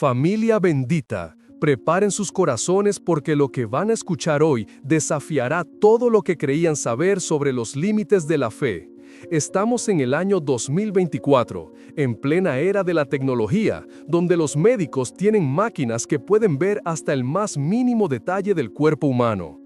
Familia bendita, preparen sus corazones porque lo que van a escuchar hoy desafiará todo lo que creían saber sobre los límites de la fe. Estamos en el año 2024, en plena era de la tecnología, donde los médicos tienen máquinas que pueden ver hasta el más mínimo detalle del cuerpo humano.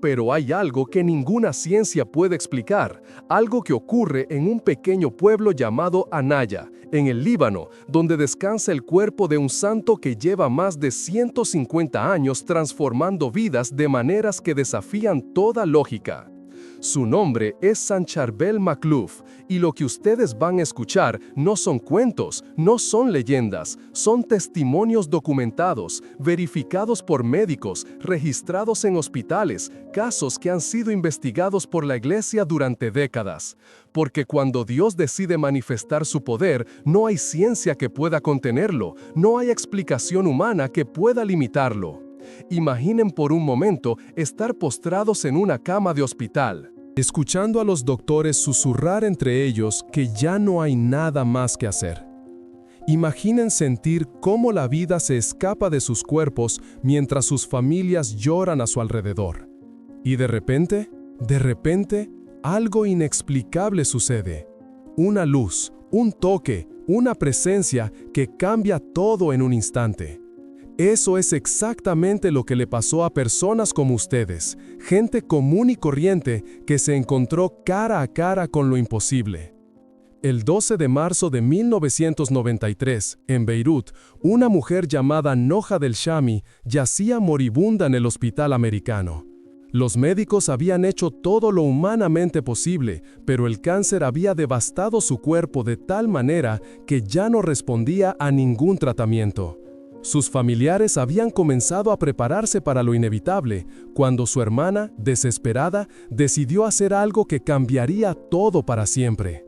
Pero hay algo que ninguna ciencia puede explicar, algo que ocurre en un pequeño pueblo llamado Anaya, en el Líbano, donde descansa el cuerpo de un santo que lleva más de 150 años transformando vidas de maneras que desafían toda lógica. Su nombre es San Charbel Makhlouf, y lo que ustedes van a escuchar no son cuentos, no son leyendas, son testimonios documentados, verificados por médicos, registrados en hospitales, casos que han sido investigados por la Iglesia durante décadas. Porque cuando Dios decide manifestar su poder, no hay ciencia que pueda contenerlo, no hay explicación humana que pueda limitarlo. Imaginen por un momento estar postrados en una cama de hospital, escuchando a los doctores susurrar entre ellos que ya no hay nada más que hacer. Imaginen sentir cómo la vida se escapa de sus cuerpos mientras sus familias lloran a su alrededor. Y de repente, algo inexplicable sucede. Una luz, un toque, una presencia que cambia todo en un instante. Eso es exactamente lo que le pasó a personas como ustedes, gente común y corriente que se encontró cara a cara con lo imposible. El 12 de marzo de 1993, en Beirut, una mujer llamada Nohad El-Shami yacía moribunda en el hospital americano. Los médicos habían hecho todo lo humanamente posible, pero el cáncer había devastado su cuerpo de tal manera que ya no respondía a ningún tratamiento. Sus familiares habían comenzado a prepararse para lo inevitable, cuando su hermana, desesperada, decidió hacer algo que cambiaría todo para siempre.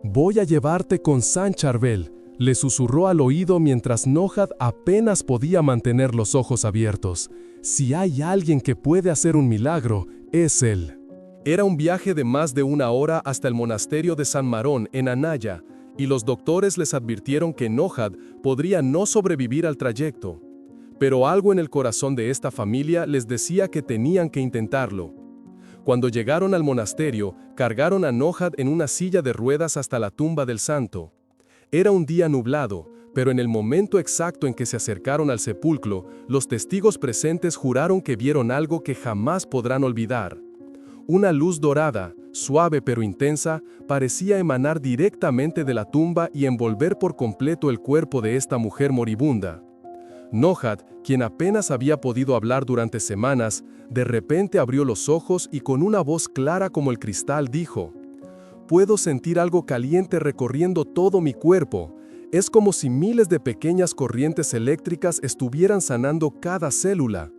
«Voy a llevarte con San Charbel», le susurró al oído mientras Nohad apenas podía mantener los ojos abiertos. «Si hay alguien que puede hacer un milagro, es él». Era un viaje de más de 1 hora hasta el monasterio de San Marón, en Anaya, y los doctores les advirtieron que Nohad podría no sobrevivir al trayecto. Pero algo en el corazón de esta familia les decía que tenían que intentarlo. Cuando llegaron al monasterio, cargaron a Nohad en una silla de ruedas hasta la tumba del santo. Era un día nublado, pero en el momento exacto en que se acercaron al sepulcro, los testigos presentes juraron que vieron algo que jamás podrán olvidar. Una luz dorada, suave pero intensa, parecía emanar directamente de la tumba y envolver por completo el cuerpo de esta mujer moribunda. Nohad, quien apenas había podido hablar durante semanas, de repente abrió los ojos y con una voz clara como el cristal dijo: «Puedo sentir algo caliente recorriendo todo mi cuerpo. Es como si miles de pequeñas corrientes eléctricas estuvieran sanando cada célula».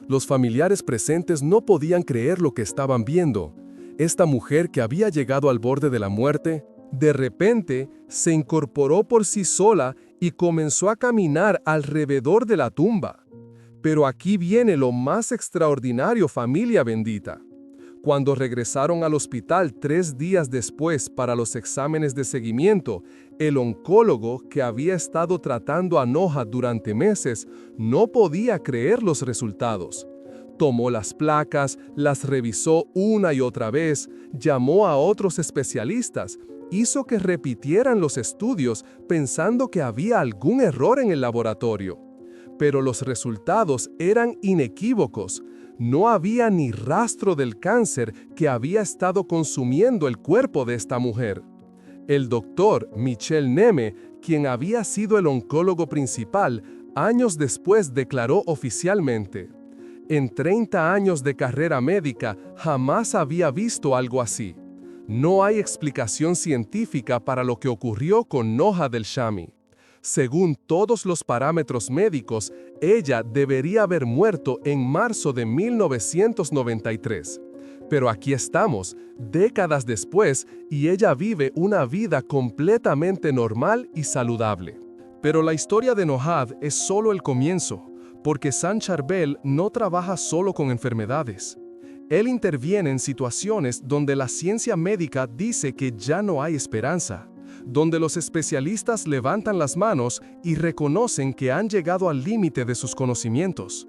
Los familiares presentes no podían creer lo que estaban viendo. Esta mujer que había llegado al borde de la muerte, de repente se incorporó por sí sola y comenzó a caminar alrededor de la tumba. Pero aquí viene lo más extraordinario, familia bendita. Cuando regresaron al hospital 3 días después para los exámenes de seguimiento, el oncólogo que había estado tratando a Nohad durante meses no podía creer los resultados. Tomó las placas, las revisó una y otra vez, llamó a otros especialistas, hizo que repitieran los estudios pensando que había algún error en el laboratorio. Pero los resultados eran inequívocos. No había ni rastro del cáncer que había estado consumiendo el cuerpo de esta mujer. El doctor Michel Neme, quien había sido el oncólogo principal, años después declaró oficialmente: «En 30 años de carrera médica jamás había visto algo así. No hay explicación científica para lo que ocurrió con Nohad El-Shami. Según todos los parámetros médicos, ella debería haber muerto en marzo de 1993. Pero aquí estamos, décadas después, y ella vive una vida completamente normal y saludable». Pero la historia de Nohad es solo el comienzo, porque San Charbel no trabaja solo con enfermedades. Él interviene en situaciones donde la ciencia médica dice que ya no hay esperanza. donde los especialistas levantan las manos y reconocen que han llegado al límite de sus conocimientos.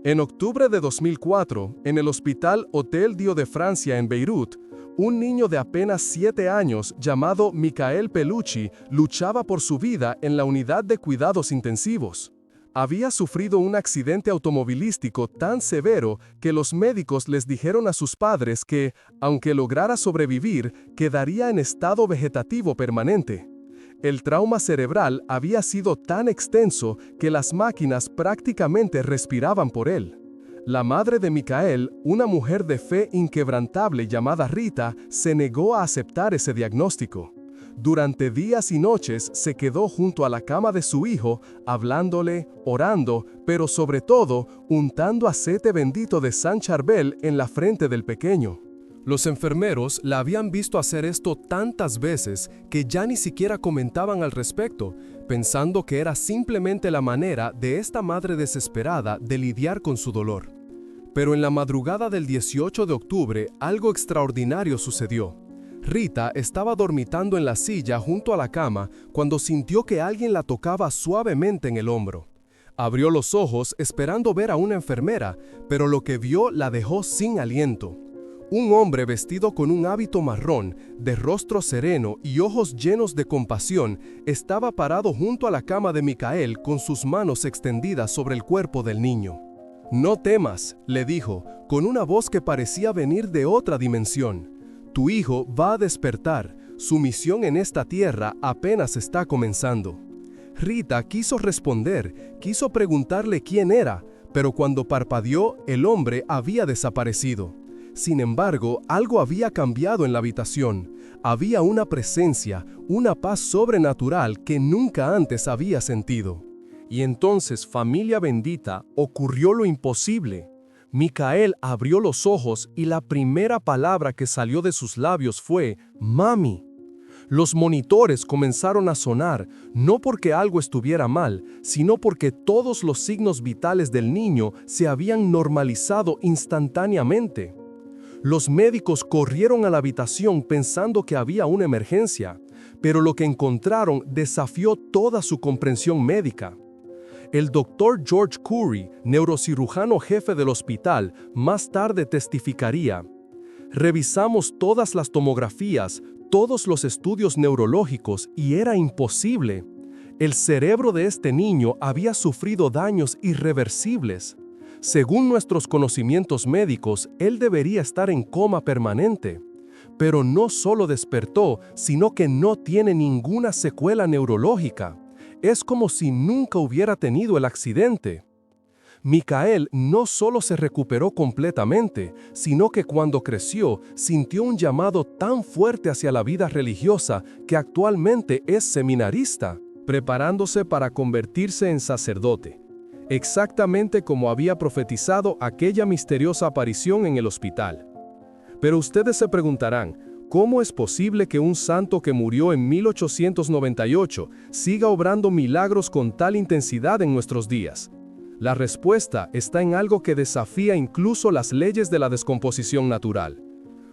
En octubre de 2004, en el Hospital Hôtel Dieu de Francia en Beirut, un niño de apenas 7 años llamado Michael Pellucci luchaba por su vida en la unidad de cuidados intensivos. Había sufrido un accidente automovilístico tan severo que los médicos les dijeron a sus padres que, aunque lograra sobrevivir, quedaría en estado vegetativo permanente. El trauma cerebral había sido tan extenso que las máquinas prácticamente respiraban por él. La madre de Michael, una mujer de fe inquebrantable llamada Rita, se negó a aceptar ese diagnóstico. Durante días y noches se quedó junto a la cama de su hijo, hablándole, orando, pero sobre todo, untando aceite bendito de San Charbel en la frente del pequeño. Los enfermeros la habían visto hacer esto tantas veces que ya ni siquiera comentaban al respecto, pensando que era simplemente la manera de esta madre desesperada de lidiar con su dolor. Pero en la madrugada del 18 de octubre, algo extraordinario sucedió. Rita estaba dormitando en la silla junto a la cama cuando sintió que alguien la tocaba suavemente en el hombro. Abrió los ojos esperando ver a una enfermera, pero lo que vio la dejó sin aliento. Un hombre vestido con un hábito marrón, de rostro sereno y ojos llenos de compasión, estaba parado junto a la cama de Michael con sus manos extendidas sobre el cuerpo del niño. «No temas», le dijo, con una voz que parecía venir de otra dimensión. «Tu hijo va a despertar. Su misión en esta tierra apenas está comenzando». Rita quiso responder, quiso preguntarle quién era, pero cuando parpadeó, el hombre había desaparecido. Sin embargo, algo había cambiado en la habitación. Había una presencia, una paz sobrenatural que nunca antes había sentido. Y entonces, familia bendita, ocurrió lo imposible. Michael abrió los ojos y la primera palabra que salió de sus labios fue «Mami». Los monitores comenzaron a sonar, no porque algo estuviera mal, sino porque todos los signos vitales del niño se habían normalizado instantáneamente. Los médicos corrieron a la habitación pensando que había una emergencia, pero lo que encontraron desafió toda su comprensión médica. El doctor George Curry, neurocirujano jefe del hospital, más tarde testificaría: «Revisamos todas las tomografías, todos los estudios neurológicos y era imposible. El cerebro de este niño había sufrido daños irreversibles. Según nuestros conocimientos médicos, él debería estar en coma permanente. Pero no solo despertó, sino que no tiene ninguna secuela neurológica. Es como si nunca hubiera tenido el accidente». Michael no solo se recuperó completamente, sino que cuando creció, sintió un llamado tan fuerte hacia la vida religiosa que actualmente es seminarista, preparándose para convertirse en sacerdote. Exactamente como había profetizado aquella misteriosa aparición en el hospital. Pero ustedes se preguntarán, ¿cómo es posible que un santo que murió en 1898 siga obrando milagros con tal intensidad en nuestros días? La respuesta está en algo que desafía incluso las leyes de la descomposición natural.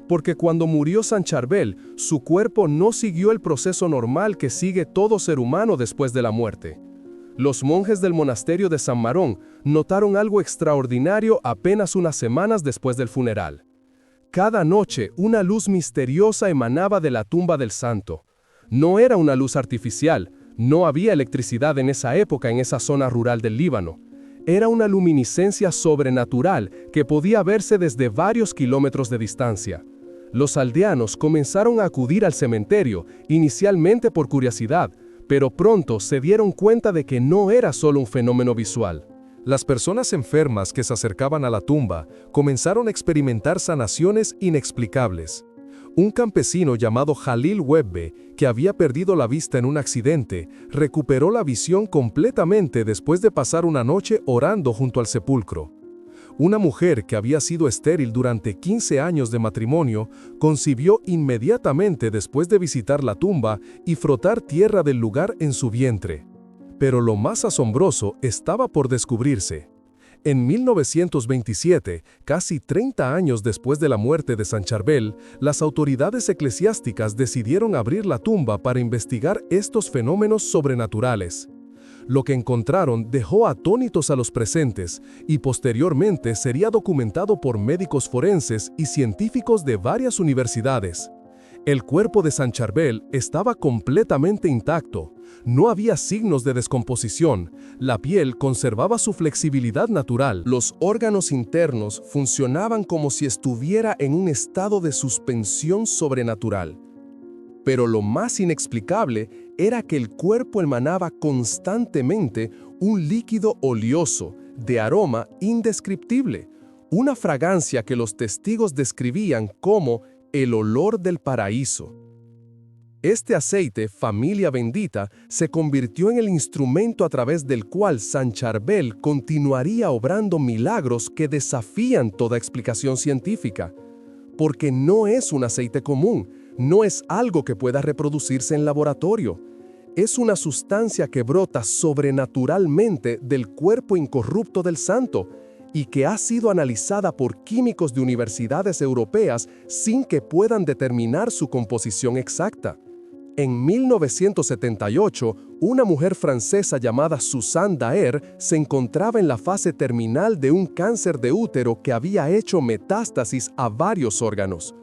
Porque cuando murió San Charbel, su cuerpo no siguió el proceso normal que sigue todo ser humano después de la muerte. Los monjes del monasterio de San Marón notaron algo extraordinario apenas unas semanas después del funeral. Cada noche una luz misteriosa emanaba de la tumba del santo. No era una luz artificial, no había electricidad en esa época en esa zona rural del Líbano. Era una luminiscencia sobrenatural que podía verse desde varios kilómetros de distancia. Los aldeanos comenzaron a acudir al cementerio, inicialmente por curiosidad, pero pronto se dieron cuenta de que no era solo un fenómeno visual. Las personas enfermas que se acercaban a la tumba comenzaron a experimentar sanaciones inexplicables. Un campesino llamado Jalil Webbe, que había perdido la vista en un accidente, recuperó la visión completamente después de pasar una noche orando junto al sepulcro. Una mujer que había sido estéril durante 15 años de matrimonio, concibió inmediatamente después de visitar la tumba y frotar tierra del lugar en su vientre. Pero lo más asombroso estaba por descubrirse. En 1927, casi 30 años después de la muerte de San Charbel, las autoridades eclesiásticas decidieron abrir la tumba para investigar estos fenómenos sobrenaturales. Lo que encontraron dejó atónitos a los presentes y posteriormente sería documentado por médicos forenses y científicos de varias universidades. El cuerpo de San Charbel estaba completamente intacto. No había signos de descomposición. La piel conservaba su flexibilidad natural. Los órganos internos funcionaban como si estuviera en un estado de suspensión sobrenatural. Pero lo más inexplicable era que el cuerpo emanaba constantemente un líquido oleoso, de aroma indescriptible, una fragancia que los testigos describían como el olor del paraíso. Este aceite, familia bendita, se convirtió en el instrumento a través del cual San Charbel continuaría obrando milagros que desafían toda explicación científica. Porque no es un aceite común, no es algo que pueda reproducirse en laboratorio. Es una sustancia que brota sobrenaturalmente del cuerpo incorrupto del santo y que ha sido analizada por químicos de universidades europeas sin que puedan determinar su composición exacta. En 1978, una mujer francesa llamada Suzanne Daher se encontraba en la fase terminal de un cáncer de útero que había hecho metástasis a varios órganos.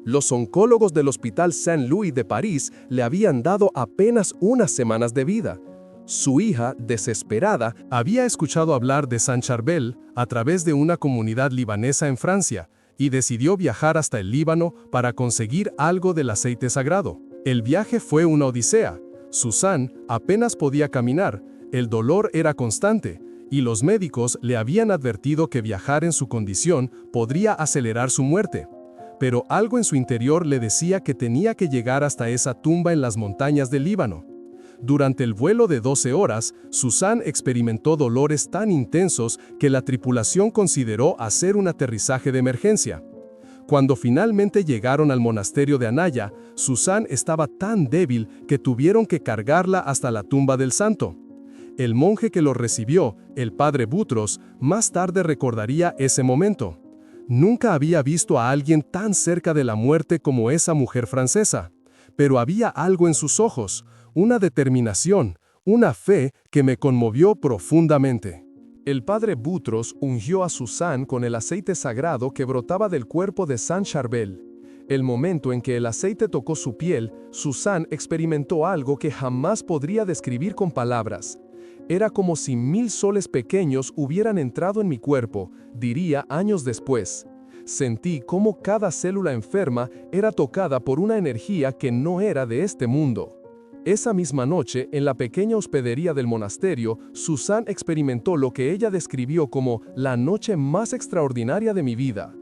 Los oncólogos del Hospital Saint-Louis de París le habían dado apenas unas semanas de vida. Su hija, desesperada, había escuchado hablar de San Charbel a través de una comunidad libanesa en Francia y decidió viajar hasta el Líbano para conseguir algo del aceite sagrado. El viaje fue una odisea. Suzanne apenas podía caminar, el dolor era constante, y los médicos le habían advertido que viajar en su condición podría acelerar su muerte. Pero algo en su interior le decía que tenía que llegar hasta esa tumba en las montañas del Líbano. Durante el vuelo de 12 horas, Suzanne experimentó dolores tan intensos que la tripulación consideró hacer un aterrizaje de emergencia. Cuando finalmente llegaron al monasterio de Anaya, Suzanne estaba tan débil que tuvieron que cargarla hasta la tumba del santo. El monje que lo recibió, el padre Butros, más tarde recordaría ese momento. Nunca había visto a alguien tan cerca de la muerte como esa mujer francesa, pero había algo en sus ojos, una determinación, una fe que me conmovió profundamente. El padre Butros ungió a Suzanne con el aceite sagrado que brotaba del cuerpo de San Charbel. El momento en que el aceite tocó su piel, Suzanne experimentó algo que jamás podría describir con palabras. Era como si 1000 soles pequeños hubieran entrado en mi cuerpo, diría años después. Sentí cómo cada célula enferma era tocada por una energía que no era de este mundo. Esa misma noche, en la pequeña hospedería del monasterio, Suzanne experimentó lo que ella describió como la noche más extraordinaria de mi vida.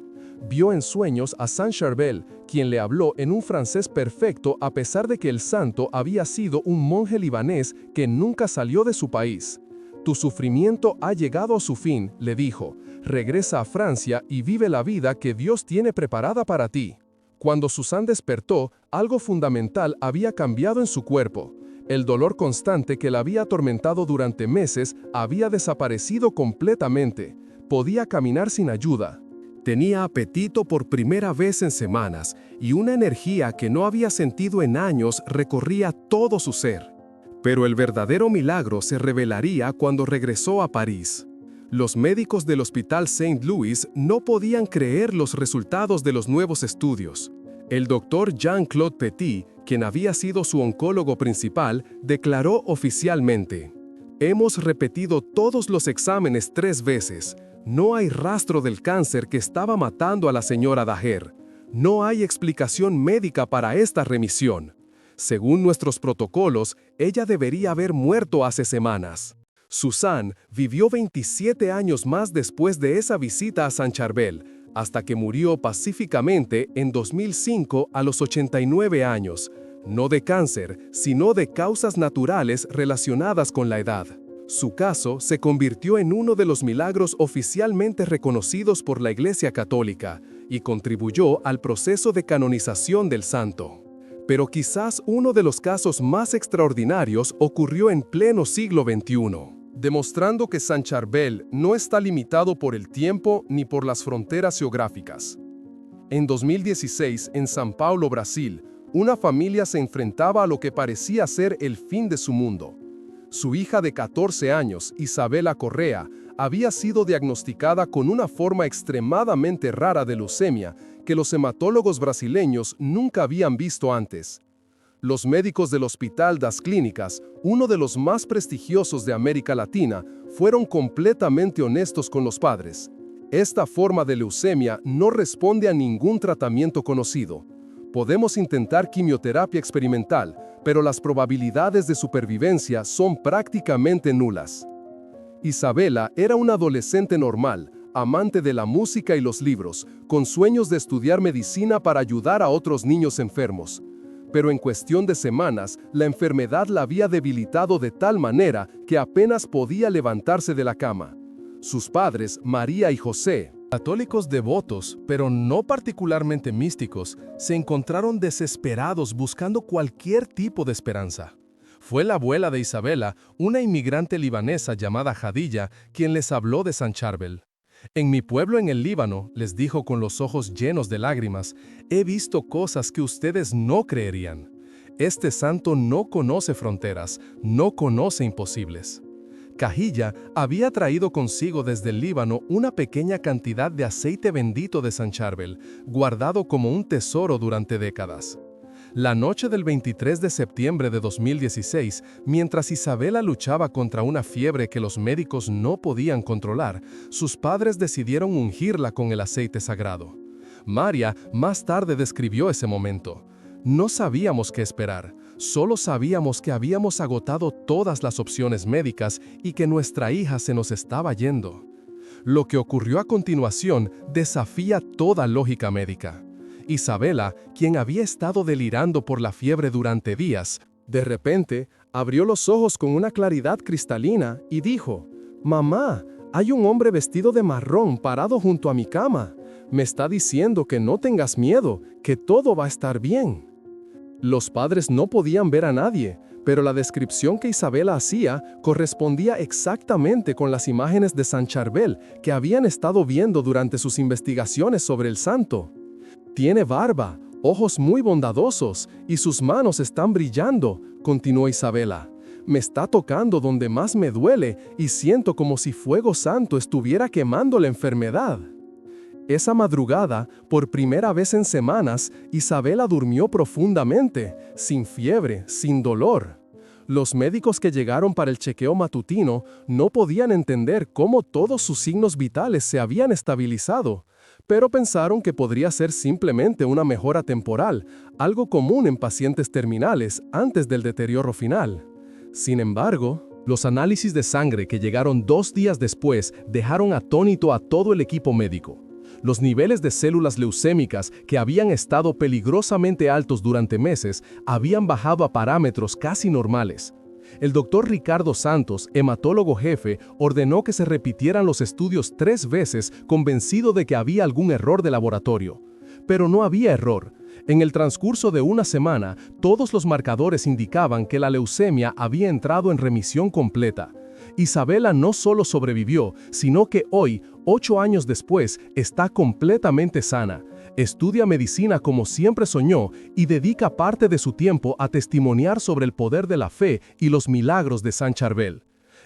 Vio en sueños a San Charbel, quien le habló en un francés perfecto a pesar de que el santo había sido un monje libanés que nunca salió de su país. Tu sufrimiento ha llegado a su fin, le dijo. Regresa a Francia y vive la vida que Dios tiene preparada para ti. Cuando Suzanne despertó, algo fundamental había cambiado en su cuerpo. El dolor constante que la había atormentado durante meses había desaparecido completamente. Podía caminar sin ayuda. Tenía apetito por primera vez en semanas y una energía que no había sentido en años recorría todo su ser. Pero el verdadero milagro se revelaría cuando regresó a París. Los médicos del Hospital Saint-Louis no podían creer los resultados de los nuevos estudios. El doctor Jean-Claude Petit, quien había sido su oncólogo principal, declaró oficialmente: «Hemos repetido todos los exámenes 3 veces. No hay rastro del cáncer que estaba matando a la señora Daher. No hay explicación médica para esta remisión. Según nuestros protocolos, ella debería haber muerto hace semanas». Suzanne vivió 27 años más después de esa visita a San Charbel, hasta que murió pacíficamente en 2005 a los 89 años, no de cáncer, sino de causas naturales relacionadas con la edad. Su caso se convirtió en uno de los milagros oficialmente reconocidos por la Iglesia Católica y contribuyó al proceso de canonización del santo. Pero quizás uno de los casos más extraordinarios ocurrió en pleno siglo XXI. demostrando que San Charbel no está limitado por el tiempo ni por las fronteras geográficas. En 2016, en São Paulo, Brasil, una familia se enfrentaba a lo que parecía ser el fin de su mundo. Su hija de 14 años, Isabela Correa, había sido diagnosticada con una forma extremadamente rara de leucemia que los hematólogos brasileños nunca habían visto antes. Los médicos del Hospital das Clínicas, uno de los más prestigiosos de América Latina, fueron completamente honestos con los padres. Esta forma de leucemia no responde a ningún tratamiento conocido. Podemos intentar quimioterapia experimental, pero las probabilidades de supervivencia son prácticamente nulas. Isabela era una adolescente normal, amante de la música y los libros, con sueños de estudiar medicina para ayudar a otros niños enfermos. Pero en cuestión de semanas, la enfermedad la había debilitado de tal manera que apenas podía levantarse de la cama. Sus padres, María y José, católicos devotos, pero no particularmente místicos, se encontraron desesperados buscando cualquier tipo de esperanza. Fue la abuela de Isabela, una inmigrante libanesa llamada Jadilla, quien les habló de San Charbel. En mi pueblo en el Líbano, les dijo con los ojos llenos de lágrimas, he visto cosas que ustedes no creerían. Este santo no conoce fronteras, no conoce imposibles. Cajilla había traído consigo desde el Líbano una pequeña cantidad de aceite bendito de San Charbel, guardado como un tesoro durante décadas. La noche del 23 de septiembre de 2016, mientras Isabela luchaba contra una fiebre que los médicos no podían controlar, sus padres decidieron ungirla con el aceite sagrado. María más tarde describió ese momento. No sabíamos qué esperar, solo sabíamos que habíamos agotado todas las opciones médicas y que nuestra hija se nos estaba yendo. Lo que ocurrió a continuación desafía toda lógica médica. Isabela, quien había estado delirando por la fiebre durante días, de repente abrió los ojos con una claridad cristalina y dijo, «Mamá, hay un hombre vestido de marrón parado junto a mi cama. Me está diciendo que no tengas miedo, que todo va a estar bien». Los padres no podían ver a nadie, pero la descripción que Isabela hacía correspondía exactamente con las imágenes de San Charbel que habían estado viendo durante sus investigaciones sobre el santo. Tiene barba, ojos muy bondadosos y sus manos están brillando, continuó Isabela. Me está tocando donde más me duele y siento como si fuego santo estuviera quemando la enfermedad. Esa madrugada, por primera vez en semanas, Isabela durmió profundamente, sin fiebre, sin dolor. Los médicos que llegaron para el chequeo matutino no podían entender cómo todos sus signos vitales se habían estabilizado, pero pensaron que podría ser simplemente una mejora temporal, algo común en pacientes terminales antes del deterioro final. Sin embargo, los análisis de sangre que llegaron 2 días después dejaron atónito a todo el equipo médico. Los niveles de células leucémicas que habían estado peligrosamente altos durante meses habían bajado a parámetros casi normales. El doctor Ricardo Santos, hematólogo jefe, ordenó que se repitieran los estudios 3 veces, convencido de que había algún error de laboratorio. Pero no había error. En el transcurso de una semana, todos los marcadores indicaban que la leucemia había entrado en remisión completa. Isabela no solo sobrevivió, sino que hoy, 8 años después, está completamente sana. Estudia medicina como siempre soñó y dedica parte de su tiempo a testimoniar sobre el poder de la fe y los milagros de San Charbel.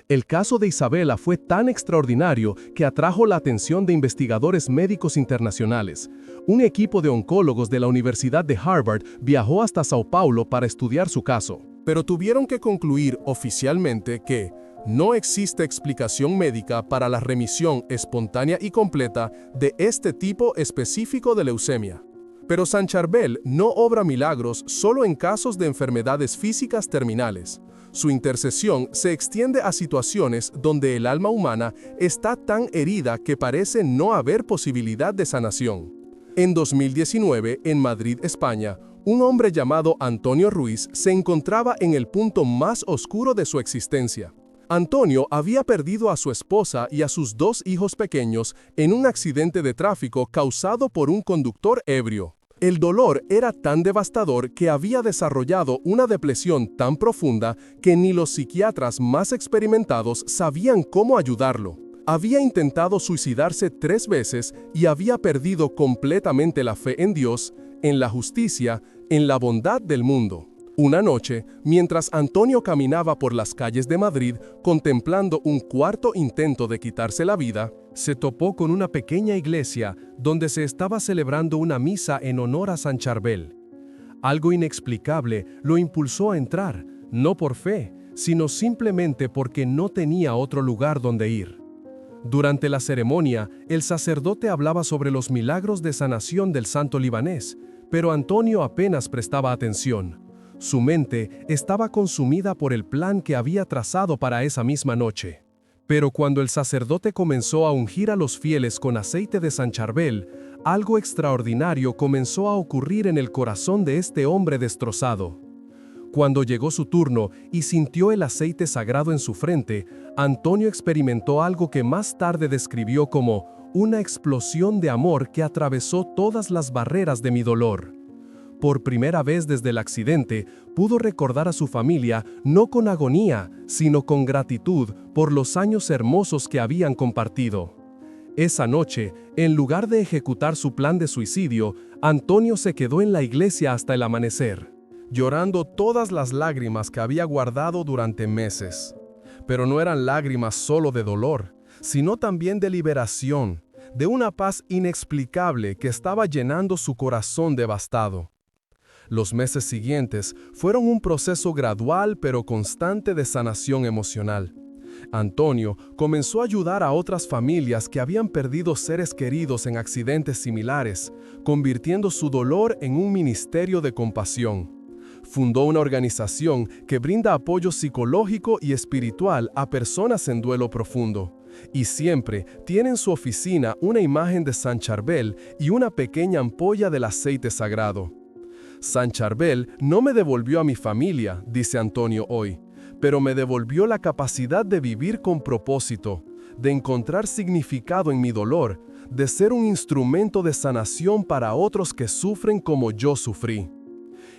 El caso de Isabela fue tan extraordinario que atrajo la atención de investigadores médicos internacionales. Un equipo de oncólogos de la Universidad de Harvard viajó hasta Sao Paulo para estudiar su caso. Pero tuvieron que concluir oficialmente que no existe explicación médica para la remisión espontánea y completa de este tipo específico de leucemia. Pero San Charbel no obra milagros solo en casos de enfermedades físicas terminales. Su intercesión se extiende a situaciones donde el alma humana está tan herida que parece no haber posibilidad de sanación. En 2019, en Madrid, España, un hombre llamado Antonio Ruiz se encontraba en el punto más oscuro de su existencia. Antonio había perdido a su esposa y a sus 2 hijos pequeños en un accidente de tráfico causado por un conductor ebrio. El dolor era tan devastador que había desarrollado una depresión tan profunda que ni los psiquiatras más experimentados sabían cómo ayudarlo. Había intentado suicidarse 3 veces y había perdido completamente la fe en Dios, en la justicia, en la bondad del mundo. Una noche, mientras Antonio caminaba por las calles de Madrid contemplando un cuarto intento de quitarse la vida, se topó con una pequeña iglesia donde se estaba celebrando una misa en honor a San Charbel. Algo inexplicable lo impulsó a entrar, no por fe, sino simplemente porque no tenía otro lugar donde ir. Durante la ceremonia, el sacerdote hablaba sobre los milagros de sanación del santo libanés, pero Antonio apenas prestaba atención. Su mente estaba consumida por el plan que había trazado para esa misma noche. Pero cuando el sacerdote comenzó a ungir a los fieles con aceite de San Charbel, algo extraordinario comenzó a ocurrir en el corazón de este hombre destrozado. Cuando llegó su turno y sintió el aceite sagrado en su frente, Antonio experimentó algo que más tarde describió como una explosión de amor que atravesó todas las barreras de mi dolor. Por primera vez desde el accidente, pudo recordar a su familia no con agonía, sino con gratitud por los años hermosos que habían compartido. Esa noche, en lugar de ejecutar su plan de suicidio, Antonio se quedó en la iglesia hasta el amanecer, llorando todas las lágrimas que había guardado durante meses. Pero no eran lágrimas solo de dolor, sino también de liberación, de una paz inexplicable que estaba llenando su corazón devastado. Los meses siguientes fueron un proceso gradual pero constante de sanación emocional. Antonio comenzó a ayudar a otras familias que habían perdido seres queridos en accidentes similares, convirtiendo su dolor en un ministerio de compasión. Fundó una organización que brinda apoyo psicológico y espiritual a personas en duelo profundo. Y siempre tiene en su oficina una imagen de San Charbel y una pequeña ampolla del aceite sagrado. San Charbel no me devolvió a mi familia, dice Antonio hoy, pero me devolvió la capacidad de vivir con propósito, de encontrar significado en mi dolor, de ser un instrumento de sanación para otros que sufren como yo sufrí.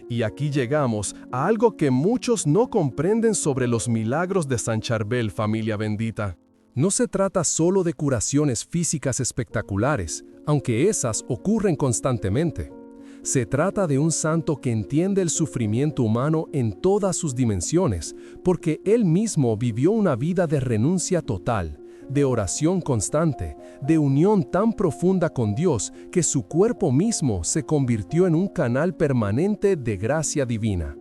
Y aquí llegamos a algo que muchos no comprenden sobre los milagros de San Charbel, familia bendita. No se trata solo de curaciones físicas espectaculares, aunque esas ocurren constantemente. Se trata de un santo que entiende el sufrimiento humano en todas sus dimensiones, porque él mismo vivió una vida de renuncia total, de oración constante, de unión tan profunda con Dios que su cuerpo mismo se convirtió en un canal permanente de gracia divina.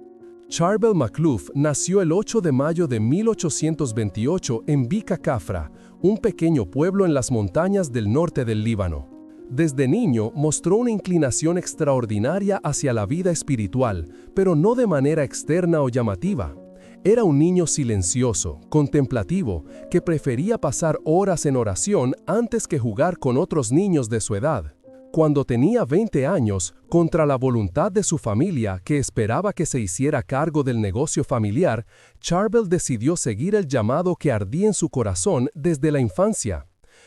Charbel Macluf nació el 8 de mayo de 1828 en Bica Kafra, un pequeño pueblo en las montañas del norte del Líbano. Desde niño mostró una inclinación extraordinaria hacia la vida espiritual, pero no de manera externa o llamativa. Era un niño silencioso, contemplativo, que prefería pasar horas en oración antes que jugar con otros niños de su edad. Cuando tenía 20 años, contra la voluntad de su familia, que esperaba que se hiciera cargo del negocio familiar, Charbel decidió seguir el llamado que ardía en su corazón desde la infancia.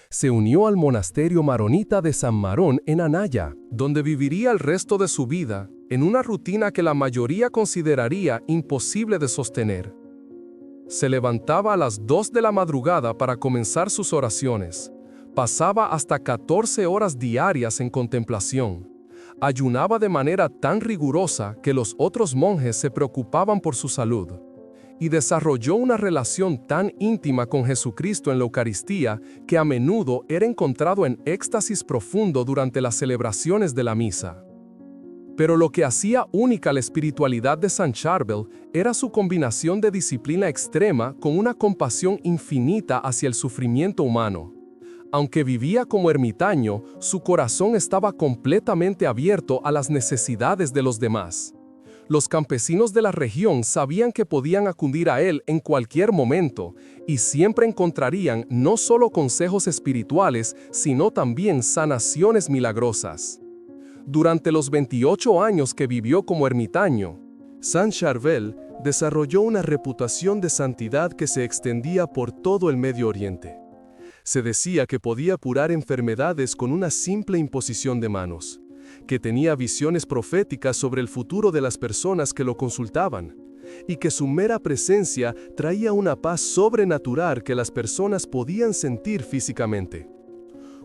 Se unió al monasterio maronita de San Marón en Anaya, donde viviría el resto de su vida, en una rutina que la mayoría consideraría imposible de sostener. Se levantaba a las 2 de la madrugada para comenzar sus oraciones. Pasaba hasta 14 horas diarias en contemplación. Ayunaba de manera tan rigurosa que los otros monjes se preocupaban por su salud. Y desarrolló una relación tan íntima con Jesucristo en la Eucaristía que a menudo era encontrado en éxtasis profundo durante las celebraciones de la misa. Pero lo que hacía única la espiritualidad de San Charbel era su combinación de disciplina extrema con una compasión infinita hacia el sufrimiento humano. Aunque vivía como ermitaño, su corazón estaba completamente abierto a las necesidades de los demás. Los campesinos de la región sabían que podían acudir a él en cualquier momento y siempre encontrarían no solo consejos espirituales, sino también sanaciones milagrosas. Durante los 28 años que vivió como ermitaño, San Charbel desarrolló una reputación de santidad que se extendía por todo el Medio Oriente. Se decía que podía curar enfermedades con una simple imposición de manos. que tenía visiones proféticas sobre el futuro de las personas que lo consultaban, y que su mera presencia traía una paz sobrenatural que las personas podían sentir físicamente.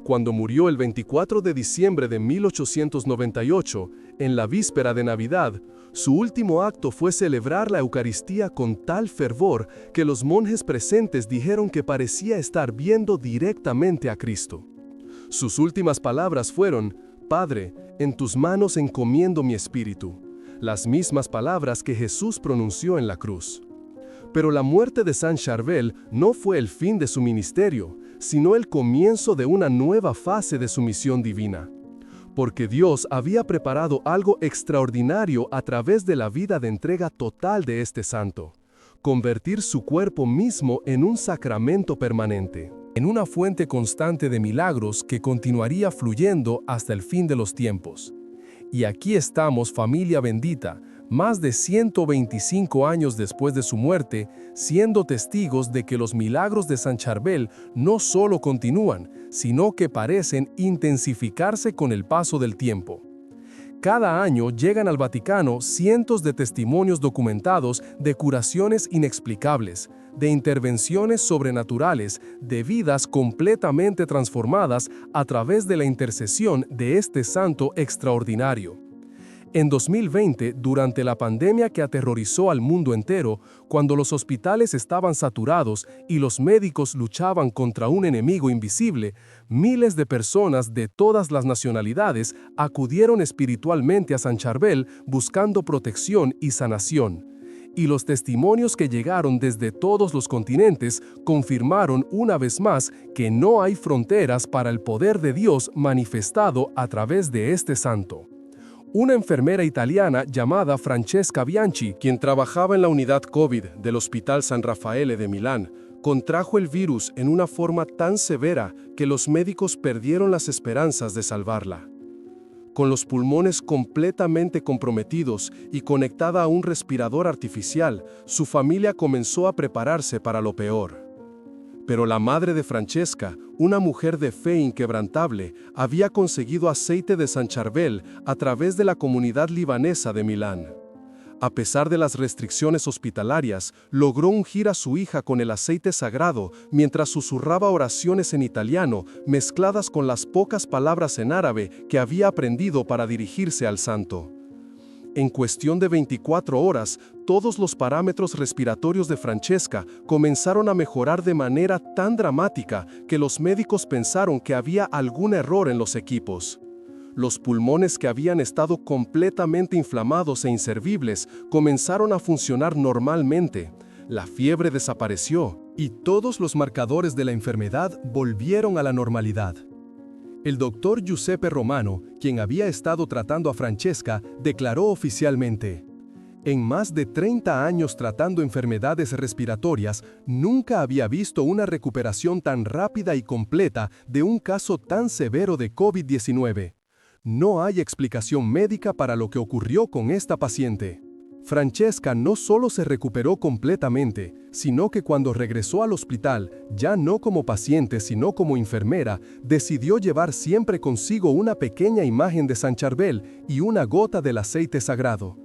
Cuando murió el 24 de diciembre de 1898, en la víspera de Navidad, su último acto fue celebrar la Eucaristía con tal fervor que los monjes presentes dijeron que parecía estar viendo directamente a Cristo. Sus últimas palabras fueron: «Padre, en tus manos encomiendo mi espíritu», las mismas palabras que Jesús pronunció en la cruz. Pero la muerte de Saint Charbel no fue el fin de su ministerio, sino el comienzo de una nueva fase de su misión divina. Porque Dios había preparado algo extraordinario a través de la vida de entrega total de este santo: convertir su cuerpo mismo en un sacramento permanente, en una fuente constante de milagros que continuaría fluyendo hasta el fin de los tiempos. Y aquí estamos, familia bendita, más de 125 años después de su muerte, siendo testigos de que los milagros de Saint Charbel no solo continúan, sino que parecen intensificarse con el paso del tiempo. Cada año llegan al Vaticano cientos de testimonios documentados de curaciones inexplicables, de intervenciones sobrenaturales, de vidas completamente transformadas a través de la intercesión de este santo extraordinario. En 2020, durante la pandemia que aterrorizó al mundo entero, cuando los hospitales estaban saturados y los médicos luchaban contra un enemigo invisible, miles de personas de todas las nacionalidades acudieron espiritualmente a Saint Charbel buscando protección y sanación. Y los testimonios que llegaron desde todos los continentes confirmaron una vez más que no hay fronteras para el poder de Dios manifestado a través de este santo. Una enfermera italiana llamada Francesca Bianchi, quien trabajaba en la unidad COVID del Hospital San Raffaele de Milán, contrajo el virus en una forma tan severa que los médicos perdieron las esperanzas de salvarla. Con los pulmones completamente comprometidos y conectada a un respirador artificial, su familia comenzó a prepararse para lo peor. Pero la madre de Francesca, una mujer de fe inquebrantable, había conseguido aceite de Saint Charbel a través de la comunidad libanesa de Milán. A pesar de las restricciones hospitalarias, logró ungir a su hija con el aceite sagrado mientras susurraba oraciones en italiano mezcladas con las pocas palabras en árabe que había aprendido para dirigirse al santo. En cuestión de 24 horas, todos los parámetros respiratorios de Francesca comenzaron a mejorar de manera tan dramática que los médicos pensaron que había algún error en los equipos. Los pulmones que habían estado completamente inflamados e inservibles comenzaron a funcionar normalmente. La fiebre desapareció y todos los marcadores de la enfermedad volvieron a la normalidad. El doctor Giuseppe Romano, quien había estado tratando a Francesca, declaró oficialmente: «En más de 30 años tratando enfermedades respiratorias, nunca había visto una recuperación tan rápida y completa de un caso tan severo de COVID-19. No hay explicación médica para lo que ocurrió con esta paciente». Francesca no solo se recuperó completamente, sino que cuando regresó al hospital, ya no como paciente sino como enfermera, decidió llevar siempre consigo una pequeña imagen de Saint Charbel y una gota del aceite sagrado.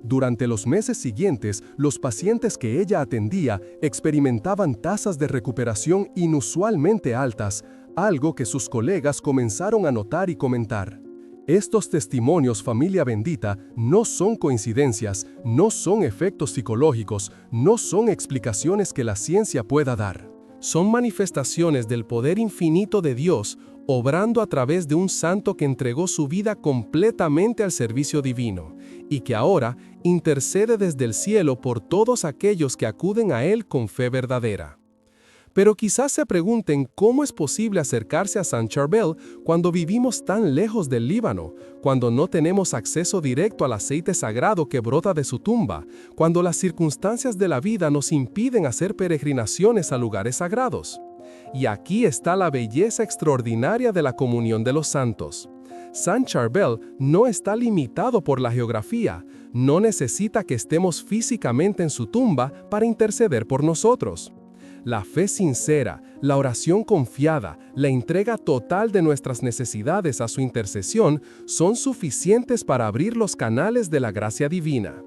Durante los meses siguientes, los pacientes que ella atendía experimentaban tasas de recuperación inusualmente altas, algo que sus colegas comenzaron a notar y comentar. Estos testimonios, familia bendita, no son coincidencias, no son efectos psicológicos, no son explicaciones que la ciencia pueda dar. Son manifestaciones del poder infinito de Dios, obrando a través de un santo que entregó su vida completamente al servicio divino, y que ahora intercede desde el cielo por todos aquellos que acuden a Él con fe verdadera. Pero quizás se pregunten cómo es posible acercarse a Saint Charbel cuando vivimos tan lejos del Líbano, cuando no tenemos acceso directo al aceite sagrado que brota de su tumba, cuando las circunstancias de la vida nos impiden hacer peregrinaciones a lugares sagrados. Y aquí está la belleza extraordinaria de la comunión de los santos. Saint Charbel no está limitado por la geografía, no necesita que estemos físicamente en su tumba para interceder por nosotros. La fe sincera, la oración confiada, la entrega total de nuestras necesidades a su intercesión son suficientes para abrir los canales de la gracia divina.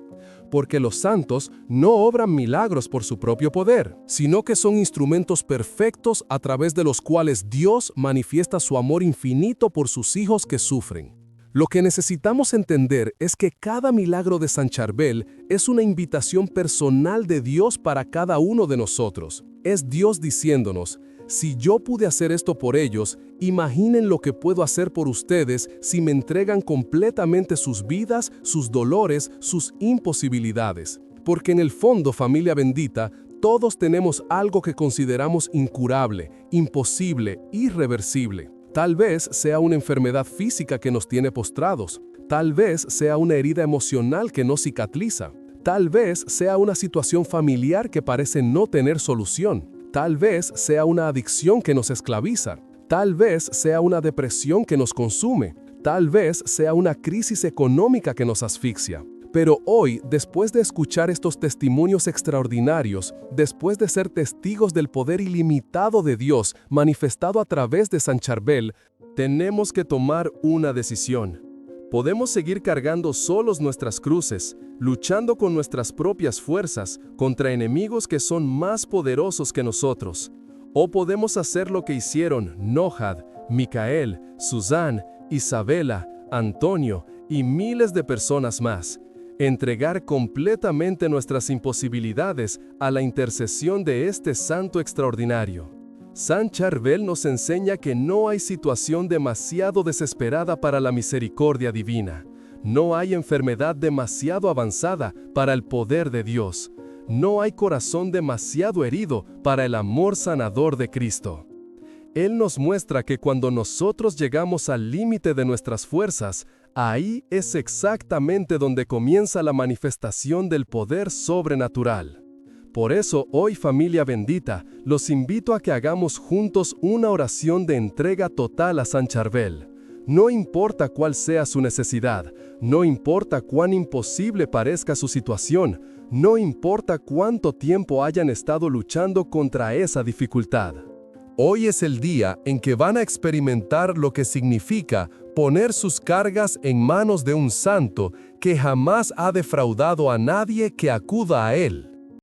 Porque los santos no obran milagros por su propio poder, sino que son instrumentos perfectos a través de los cuales Dios manifiesta su amor infinito por sus hijos que sufren. Lo que necesitamos entender es que cada milagro de San Charbel es una invitación personal de Dios para cada uno de nosotros. Es Dios diciéndonos: si yo pude hacer esto por ellos, imaginen lo que puedo hacer por ustedes si me entregan completamente sus vidas, sus dolores, sus imposibilidades. Porque en el fondo, familia bendita, todos tenemos algo que consideramos incurable, imposible, irreversible. Tal vez sea una enfermedad física que nos tiene postrados. Tal vez sea una herida emocional que no cicatriza. Tal vez sea una situación familiar que parece no tener solución. Tal vez sea una adicción que nos esclaviza. Tal vez sea una depresión que nos consume. Tal vez sea una crisis económica que nos asfixia. Pero hoy, después de escuchar estos testimonios extraordinarios, después de ser testigos del poder ilimitado de Dios manifestado a través de San Charbel, tenemos que tomar una decisión. Podemos seguir cargando solos nuestras cruces, luchando con nuestras propias fuerzas contra enemigos que son más poderosos que nosotros. O podemos hacer lo que hicieron Nohad, Micael, Susán, Isabela, Antonio y miles de personas más. Entregar completamente nuestras imposibilidades a la intercesión de este santo extraordinario. San Charbel nos enseña que no hay situación demasiado desesperada para la misericordia divina. No hay enfermedad demasiado avanzada para el poder de Dios. No hay corazón demasiado herido para el amor sanador de Cristo. Él nos muestra que cuando nosotros llegamos al límite de nuestras fuerzas, ahí es exactamente donde comienza la manifestación del poder sobrenatural. Por eso, hoy, familia bendita, los invito a que hagamos juntos una oración de entrega total a San Charbel. No importa cuál sea su necesidad, no importa cuán imposible parezca su situación, no importa cuánto tiempo hayan estado luchando contra esa dificultad. Hoy es el día en que van a experimentar lo que significa poner sus cargas en manos de un santo que jamás ha defraudado a nadie que acuda a él.